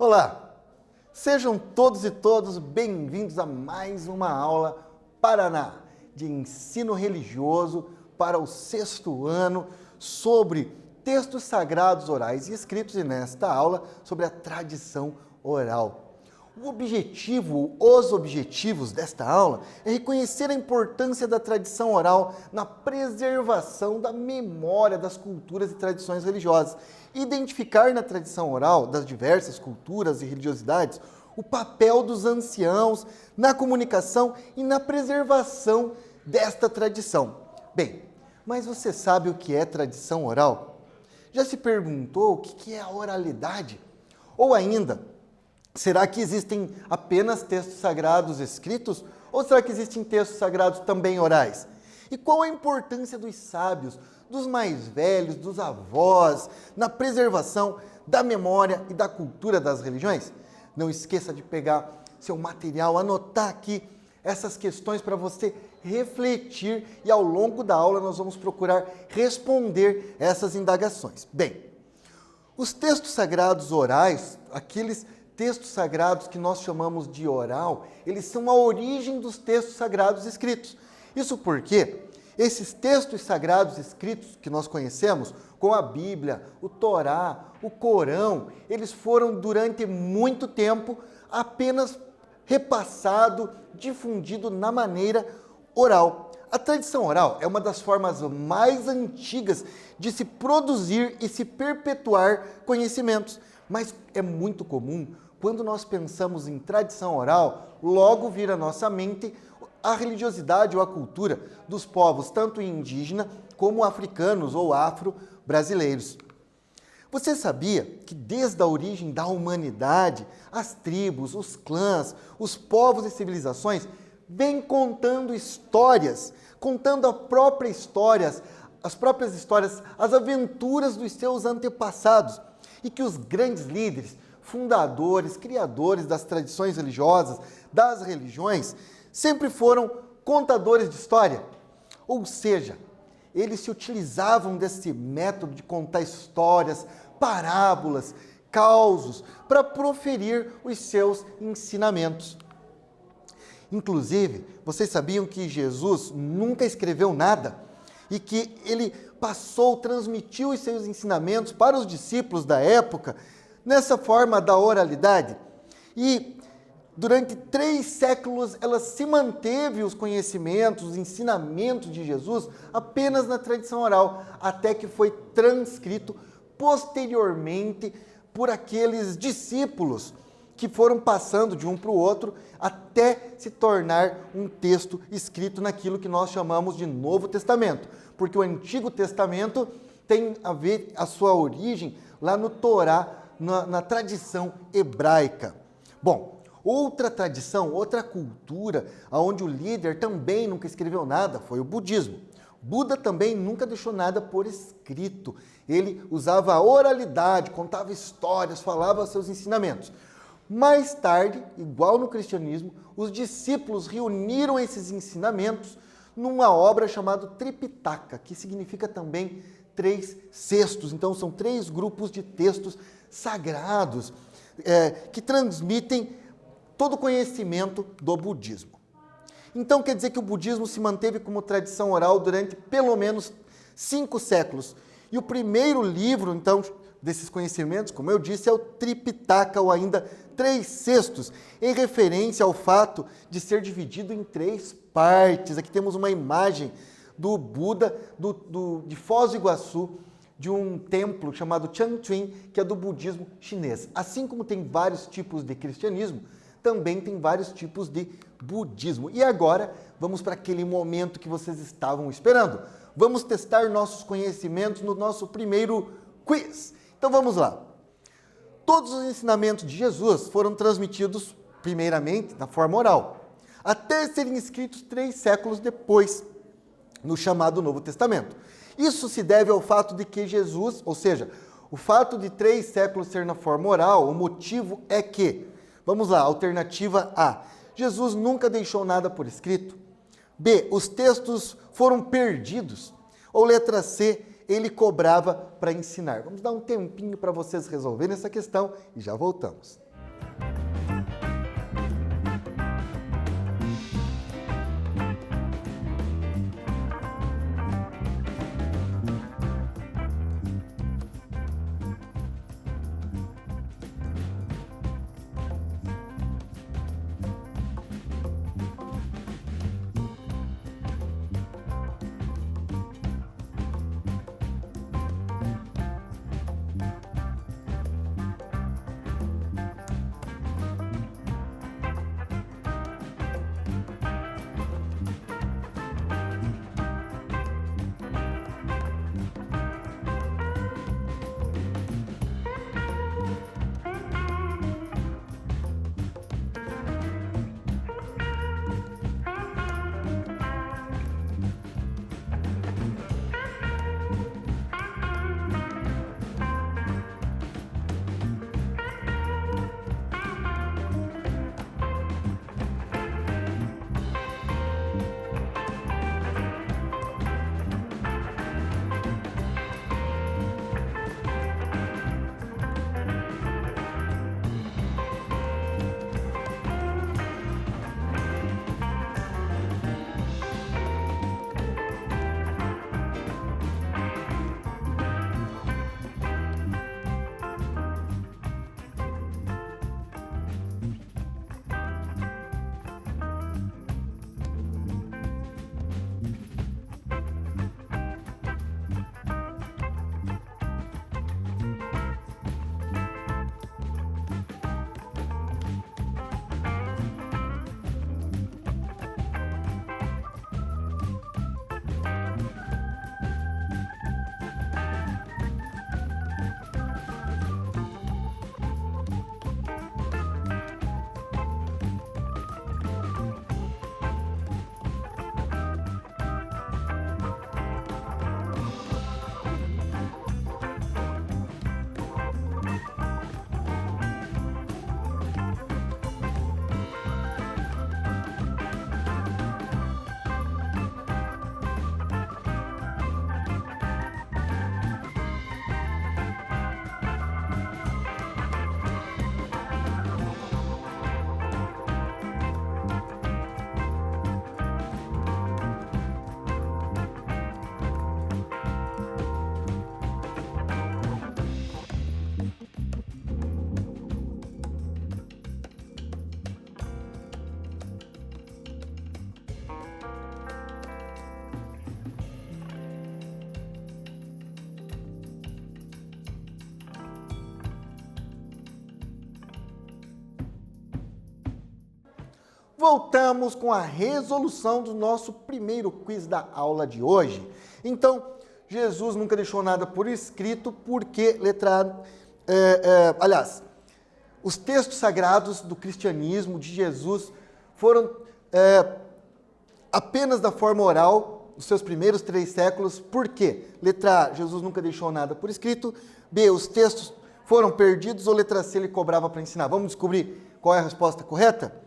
Olá, sejam todos e todas bem-vindos a mais uma aula Paraná de ensino religioso para o 6º ano sobre textos sagrados orais e escritos e nesta aula sobre a tradição oral. Os objetivos desta aula é reconhecer a importância da tradição oral na preservação da memória das culturas e tradições religiosas, identificar na tradição oral das diversas culturas e religiosidades o papel dos anciãos na comunicação e na preservação desta tradição. Bem, mas você sabe o que é tradição oral? Já se perguntou o que é a oralidade? Ou ainda, será que existem apenas textos sagrados escritos? Ou será que existem textos sagrados também orais? E qual a importância dos sábios, dos mais velhos, dos avós, na preservação da memória e da cultura das religiões? Não esqueça de pegar seu material, anotar aqui essas questões para você refletir e ao longo da aula nós vamos procurar responder essas indagações. Bem, os textos sagrados orais, aqueles textos sagrados que nós chamamos de oral, eles são a origem dos textos sagrados escritos. Isso porque esses textos sagrados escritos que nós conhecemos, como a Bíblia, o Torá, o Corão, eles foram durante muito tempo apenas repassado, difundido na maneira oral. A tradição oral é uma das formas mais antigas de se produzir e se perpetuar conhecimentos, mas é muito comum, quando nós pensamos em tradição oral, logo vir à nossa mente a religiosidade ou a cultura dos povos, tanto indígena como africanos ou afro-brasileiros. Você sabia que desde a origem da humanidade, as tribos, os clãs, os povos e civilizações vêm contando histórias, contando as próprias histórias, as aventuras dos seus antepassados, e que os grandes líderes, fundadores, criadores das tradições religiosas, das religiões, sempre foram contadores de história. Ou seja, eles se utilizavam desse método de contar histórias, parábolas, causos, para proferir os seus ensinamentos. Inclusive, vocês sabiam que Jesus nunca escreveu nada e que ele transmitiu os seus ensinamentos para os discípulos da época nessa forma da oralidade? E durante 3 séculos ela se manteve os conhecimentos, os ensinamentos de Jesus apenas na tradição oral, até que foi transcrito posteriormente por aqueles discípulos que foram passando de um para o outro até se tornar um texto escrito naquilo que nós chamamos de Novo Testamento, porque o Antigo Testamento tem a ver a sua origem lá no Torá, na tradição hebraica. Bom, outra tradição, outra cultura, onde o líder também nunca escreveu nada, foi o budismo. Buda também nunca deixou nada por escrito. Ele usava a oralidade, contava histórias, falava seus ensinamentos. Mais tarde, igual no cristianismo, os discípulos reuniram esses ensinamentos numa obra chamada Tripitaka, que significa também 3 cestos. Então, são 3 grupos de textos sagrados que transmitem todo o conhecimento do budismo. Então, quer dizer que o budismo se manteve como tradição oral durante pelo menos 5 séculos. E o primeiro livro, então, desses conhecimentos, como eu disse, é o Tripitaka, ou ainda 3 cestos, em referência ao fato de ser dividido em 3 partes. Aqui temos uma imagem do Buda de Foz do Iguaçu, de um templo chamado Changchun, que é do budismo chinês. Assim como tem vários tipos de cristianismo, também tem vários tipos de budismo. E agora, vamos para aquele momento que vocês estavam esperando. Vamos testar nossos conhecimentos no nosso primeiro quiz. Então vamos lá. Todos os ensinamentos de Jesus foram transmitidos, primeiramente, na forma oral, até serem escritos 3 séculos depois, no chamado Novo Testamento. Isso se deve ao fato de que Jesus, ou seja, o fato de 3 séculos ser na forma oral, o motivo é que, vamos lá, alternativa A, Jesus nunca deixou nada por escrito. B, os textos foram perdidos. Ou letra C, ele cobrava para ensinar. Vamos dar um tempinho para vocês resolverem essa questão e já voltamos. voltamos com a resolução do nosso primeiro quiz da aula de hoje. Então, Jesus nunca deixou nada por escrito, porque, os textos sagrados do cristianismo de Jesus foram apenas da forma oral, nos seus primeiros 3 séculos. Por quê? Letra A, Jesus nunca deixou nada por escrito. B, os textos foram perdidos. Ou letra C, ele cobrava para ensinar. Vamos descobrir qual é a resposta correta?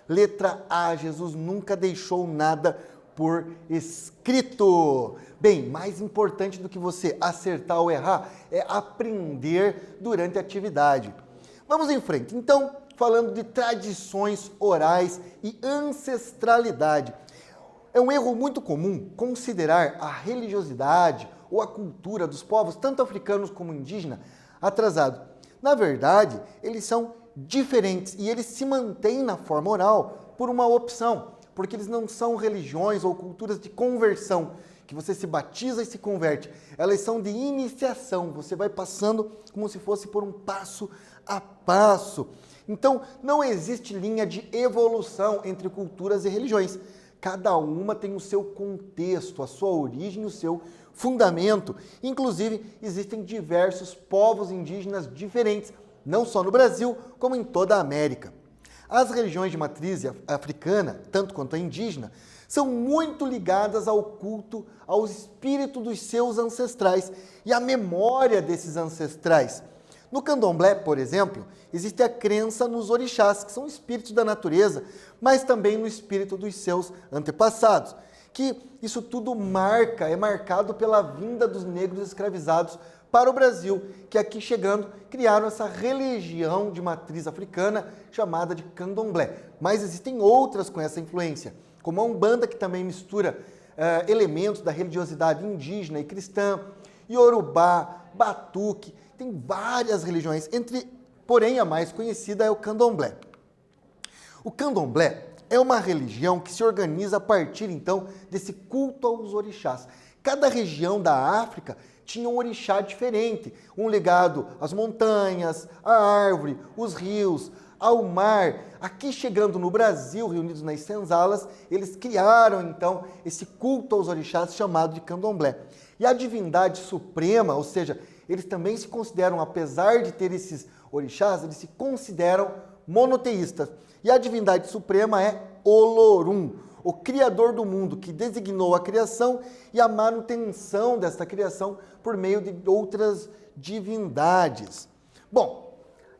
Letra A, Jesus nunca deixou nada por escrito. Bem, mais importante do que você acertar ou errar é aprender durante a atividade. Vamos em frente. Então, falando de tradições orais e ancestralidade. É um erro muito comum considerar a religiosidade ou a cultura dos povos, tanto africanos como indígenas, atrasado. Na verdade, eles são diferentes e eles se mantêm na forma oral por uma opção, porque eles não são religiões ou culturas de conversão, que você se batiza e se converte. Elas são de iniciação, você vai passando como se fosse por um passo a passo. Então, não existe linha de evolução entre culturas e religiões. Cada uma tem o seu contexto, a sua origem, o seu fundamento. Inclusive, existem diversos povos indígenas diferentes, não só no Brasil, como em toda a América. As religiões de matriz africana, tanto quanto a indígena, são muito ligadas ao culto, ao espírito dos seus ancestrais e à memória desses ancestrais. No candomblé, por exemplo, existe a crença nos orixás, que são espíritos da natureza, mas também no espírito dos seus antepassados, que isso tudo é marcado pela vinda dos negros escravizados para o Brasil, que aqui chegando criaram essa religião de matriz africana chamada de candomblé. Mas existem outras com essa influência, como a Umbanda, que também mistura elementos da religiosidade indígena e cristã, Yorubá, Batuque. Tem várias religiões, porém a mais conhecida é o candomblé. O candomblé é uma religião que se organiza a partir, então, desse culto aos orixás. Cada região da África tinha um orixá diferente, um ligado às montanhas, à árvore, os rios, ao mar. Aqui chegando no Brasil, reunidos nas senzalas, eles criaram, então, esse culto aos orixás chamado de candomblé. E a divindade suprema, ou seja, eles também se consideram, apesar de ter esses orixás, eles se consideram monoteístas. E a divindade suprema é Olorum, o criador do mundo, que designou a criação e a manutenção desta criação por meio de outras divindades. Bom,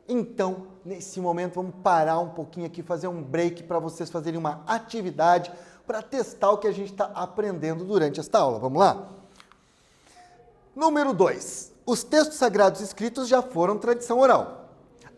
então, nesse momento, vamos parar um pouquinho aqui, fazer um break para vocês fazerem uma atividade para testar o que a gente está aprendendo durante esta aula. Vamos lá? Número 2. Os textos sagrados escritos já foram tradição oral.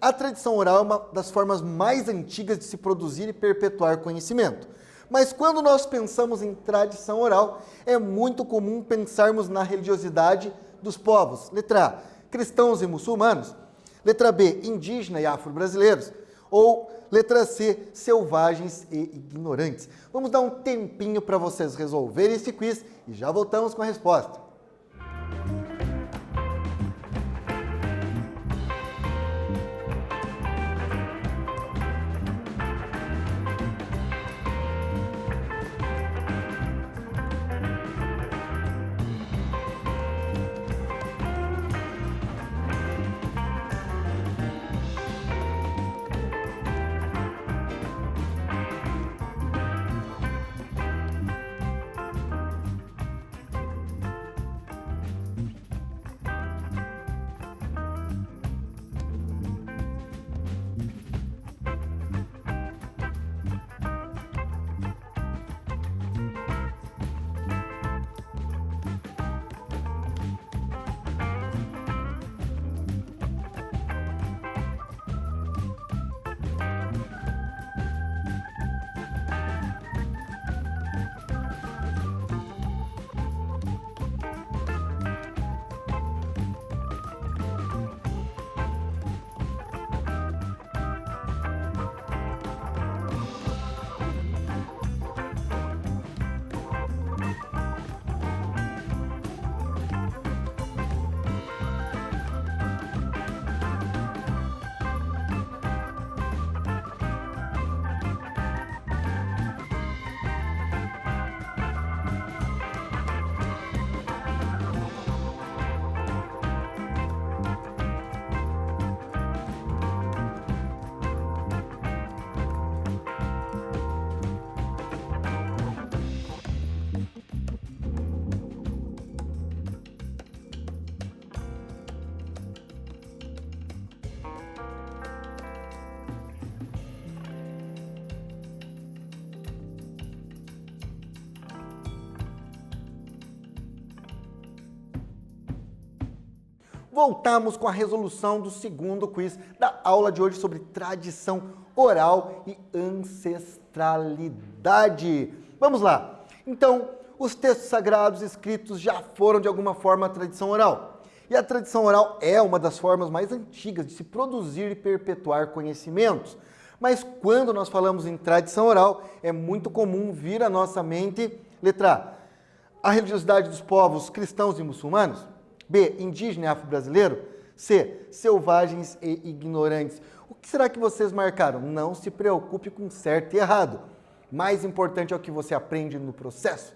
A tradição oral é uma das formas mais antigas de se produzir e perpetuar conhecimento. Mas quando nós pensamos em tradição oral, é muito comum pensarmos na religiosidade dos povos. Letra A, cristãos e muçulmanos. Letra B, indígena e afro-brasileiros. Ou letra C, selvagens e ignorantes. Vamos dar um tempinho para vocês resolverem esse quiz e já voltamos com a resposta. voltamos com a resolução do segundo quiz da aula de hoje sobre tradição oral e ancestralidade. Vamos lá. Então, os textos sagrados escritos já foram de alguma forma a tradição oral. E a tradição oral é uma das formas mais antigas de se produzir e perpetuar conhecimentos. Mas quando nós falamos em tradição oral, é muito comum vir à nossa mente, letra A, a religiosidade dos povos cristãos e muçulmanos, B, indígena e afro-brasileiro, C, selvagens e ignorantes. O que será que vocês marcaram? Não se preocupe com certo e errado. Mais importante é o que você aprende no processo.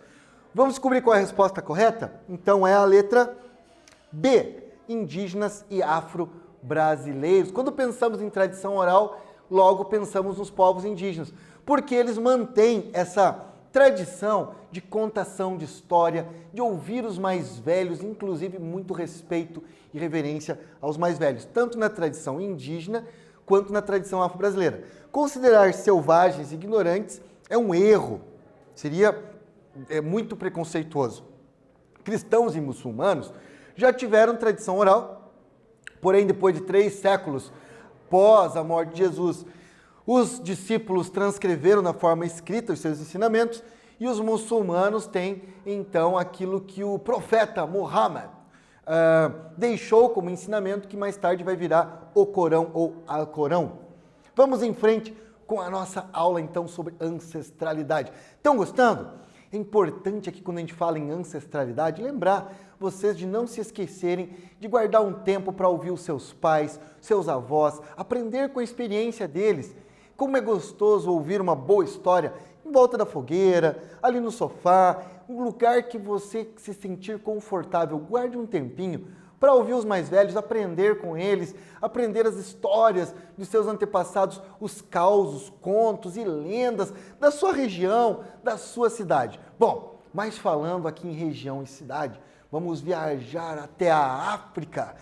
Vamos descobrir qual é a resposta correta? Então é a letra B, indígenas e afro-brasileiros. Quando pensamos em tradição oral, logo pensamos nos povos indígenas, porque eles mantêm essa tradição de contação de história, de ouvir os mais velhos, inclusive muito respeito e reverência aos mais velhos, tanto na tradição indígena quanto na tradição afro-brasileira. Considerar selvagens e ignorantes é um erro, seria muito preconceituoso. Cristãos e muçulmanos já tiveram tradição oral, porém depois de 3 séculos após a morte de Jesus, os discípulos transcreveram na forma escrita os seus ensinamentos e os muçulmanos têm então aquilo que o profeta Muhammad deixou como ensinamento, que mais tarde vai virar o Corão ou Alcorão. Vamos em frente com a nossa aula então sobre ancestralidade. Estão gostando? É importante aqui quando a gente fala em ancestralidade lembrar vocês de não se esquecerem de guardar um tempo para ouvir os seus pais, seus avós, aprender com a experiência deles. Como é gostoso ouvir uma boa história em volta da fogueira, ali no sofá, um lugar que você se sentir confortável. Guarde um tempinho para ouvir os mais velhos, aprender com eles, aprender as histórias dos seus antepassados, os causos, contos e lendas da sua região, da sua cidade. Bom, mas falando aqui em região e cidade, vamos viajar até a África,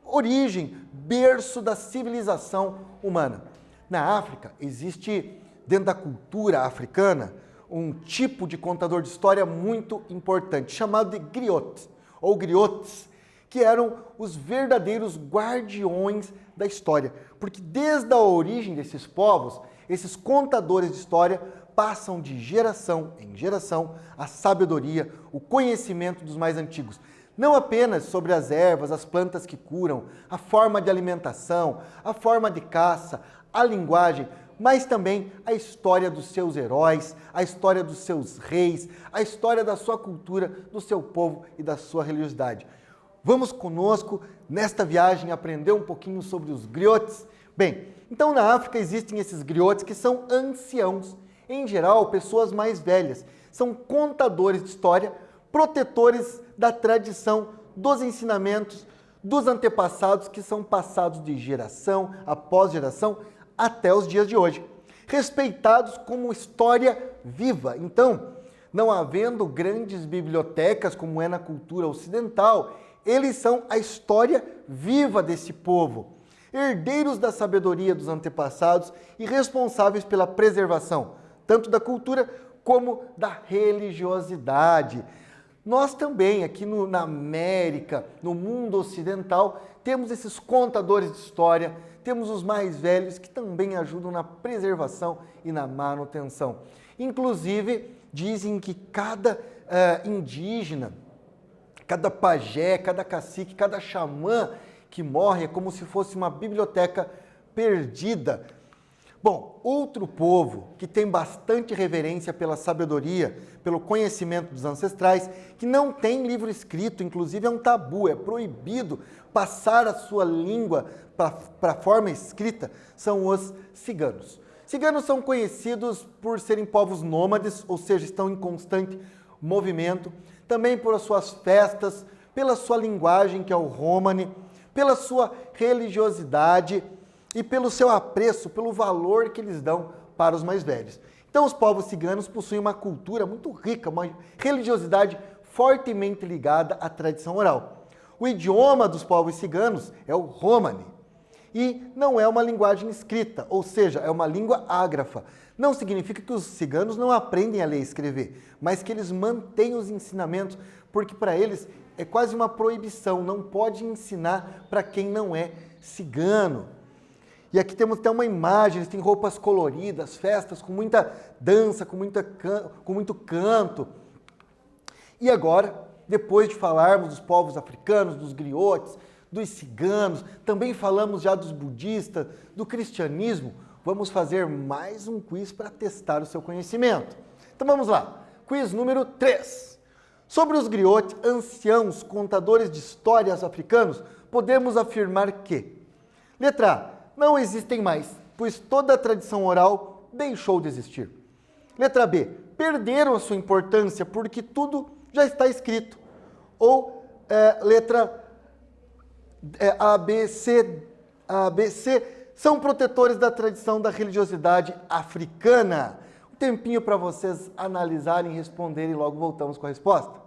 origem, berço da civilização humana. Na África existe, dentro da cultura africana, um tipo de contador de história muito importante, chamado de griot, ou griotes, que eram os verdadeiros guardiões da história. Porque desde a origem desses povos, esses contadores de história passam de geração em geração a sabedoria, o conhecimento dos mais antigos. Não apenas sobre as ervas, as plantas que curam, a forma de alimentação, a forma de caça, a linguagem, mas também a história dos seus heróis, a história dos seus reis, a história da sua cultura, do seu povo e da sua religiosidade. Vamos conosco nesta viagem aprender um pouquinho sobre os griotes? Bem, então na África existem esses griotes que são anciãos, em geral pessoas mais velhas, são contadores de história, protetores da tradição, dos ensinamentos, dos antepassados que são passados de geração após geração até os dias de hoje, respeitados como história viva. Então, não havendo grandes bibliotecas como é na cultura ocidental, eles são a história viva desse povo, herdeiros da sabedoria dos antepassados e responsáveis pela preservação, tanto da cultura como da religiosidade. Nós também, aqui na América, no mundo ocidental, temos esses contadores de história, temos os mais velhos que também ajudam na preservação e na manutenção. Inclusive, dizem que cada indígena, cada pajé, cada cacique, cada xamã que morre é como se fosse uma biblioteca perdida. Bom, outro povo que tem bastante reverência pela sabedoria, pelo conhecimento dos ancestrais, que não tem livro escrito, inclusive é um tabu, é proibido passar a sua língua para a forma escrita, são os ciganos. Ciganos são conhecidos por serem povos nômades, ou seja, estão em constante movimento, também por suas festas, pela sua linguagem, que é o romani, pela sua religiosidade e pelo seu apreço, pelo valor que eles dão para os mais velhos. Então, os povos ciganos possuem uma cultura muito rica, uma religiosidade fortemente ligada à tradição oral. O idioma dos povos ciganos é o romani e não é uma linguagem escrita, ou seja, é uma língua ágrafa. Não significa que os ciganos não aprendem a ler e escrever, mas que eles mantêm os ensinamentos, porque para eles é quase uma proibição, não pode ensinar para quem não é cigano. E aqui temos até uma imagem, eles têm roupas coloridas, festas com muita dança, com muito canto. E agora, depois de falarmos dos povos africanos, dos griotes, dos ciganos, também falamos já dos budistas, do cristianismo, vamos fazer mais um quiz para testar o seu conhecimento. Então vamos lá, quiz número 3. Sobre os griotes, anciãos, contadores de histórias africanos, podemos afirmar que: letra A, não existem mais, pois toda a tradição oral deixou de existir. Letra B, perderam a sua importância porque tudo já está escrito. Ou letra A, B, C, são protetores da tradição da religiosidade africana. Um tempinho para vocês analisarem e responderem, logo voltamos com a resposta.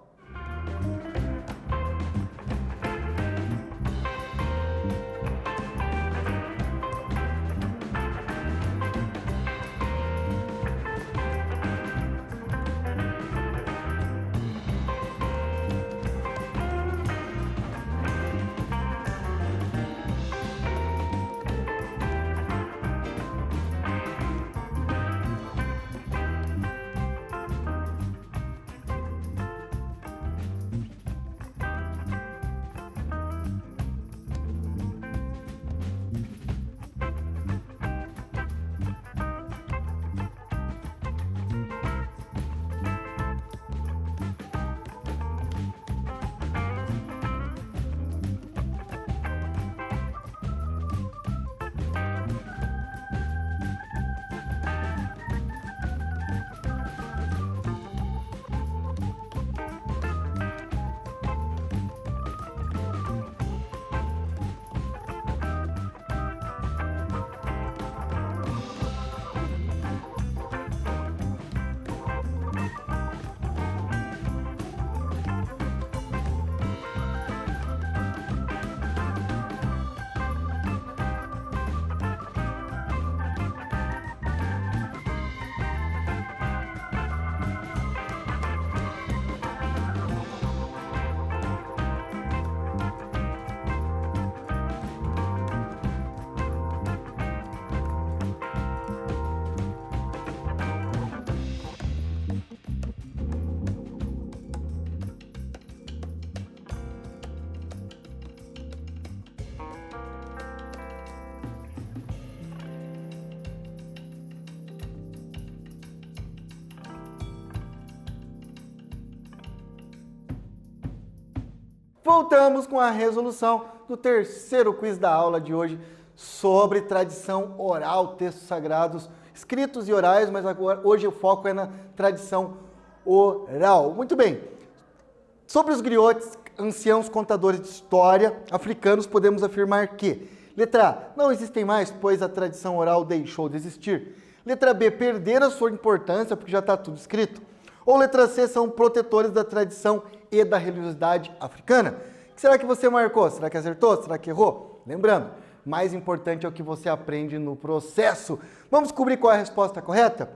Voltamos com a resolução do terceiro quiz da aula de hoje sobre tradição oral, textos sagrados, escritos e orais, mas agora, hoje o foco é na tradição oral. Muito bem, sobre os griotes, anciãos contadores de história africanos, podemos afirmar que: letra A, não existem mais, pois a tradição oral deixou de existir. Letra B, perderam a sua importância, porque já está tudo escrito. Ou letra C, são protetores da tradição e da religiosidade africana. O que será que você marcou? Será que acertou? Será que errou? Lembrando, mais importante é o que você aprende no processo. Vamos descobrir qual é a resposta correta?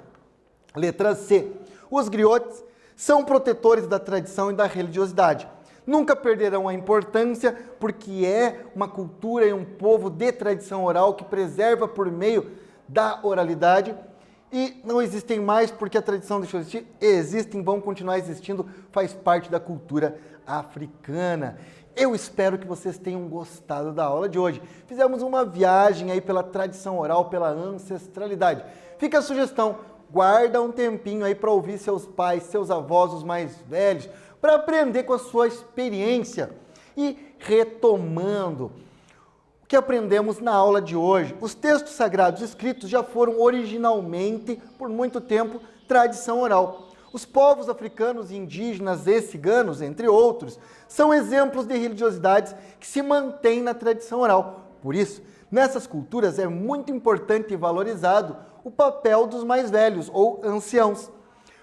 Letra C. Os griotes são protetores da tradição e da religiosidade. Nunca perderão a importância porque é uma cultura e um povo de tradição oral que preserva por meio da oralidade. E não existem mais porque a tradição deixou de existir. Existem, vão continuar existindo, faz parte da cultura africana. Eu espero que vocês tenham gostado da aula de hoje. Fizemos uma viagem aí pela tradição oral, pela ancestralidade. Fica a sugestão, guarda um tempinho aí para ouvir seus pais, seus avós, os mais velhos, para aprender com a sua experiência. E retomando o que aprendemos na aula de hoje, os textos sagrados escritos já foram originalmente, por muito tempo, tradição oral. Os povos africanos, indígenas e ciganos, entre outros, são exemplos de religiosidades que se mantêm na tradição oral. Por isso, nessas culturas é muito importante e valorizado o papel dos mais velhos, ou anciãos,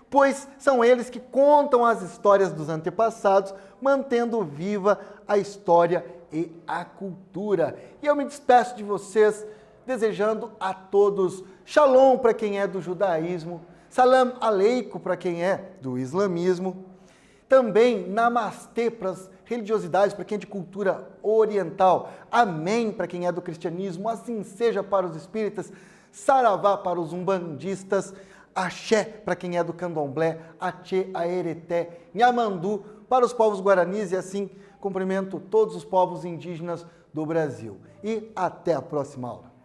pois são eles que contam as histórias dos antepassados, mantendo viva a história e a cultura. E eu me despeço de vocês, desejando a todos Shalom para quem é do judaísmo, Salam Aleikum para quem é do islamismo, também Namastê para as religiosidades, para quem é de cultura oriental. Amém para quem é do cristianismo, assim seja para os espíritas, saravá para os umbandistas, axé para quem é do candomblé, atchê, aereté, nhamandu para os povos guaranis e assim cumprimento todos os povos indígenas do Brasil. E até a próxima aula.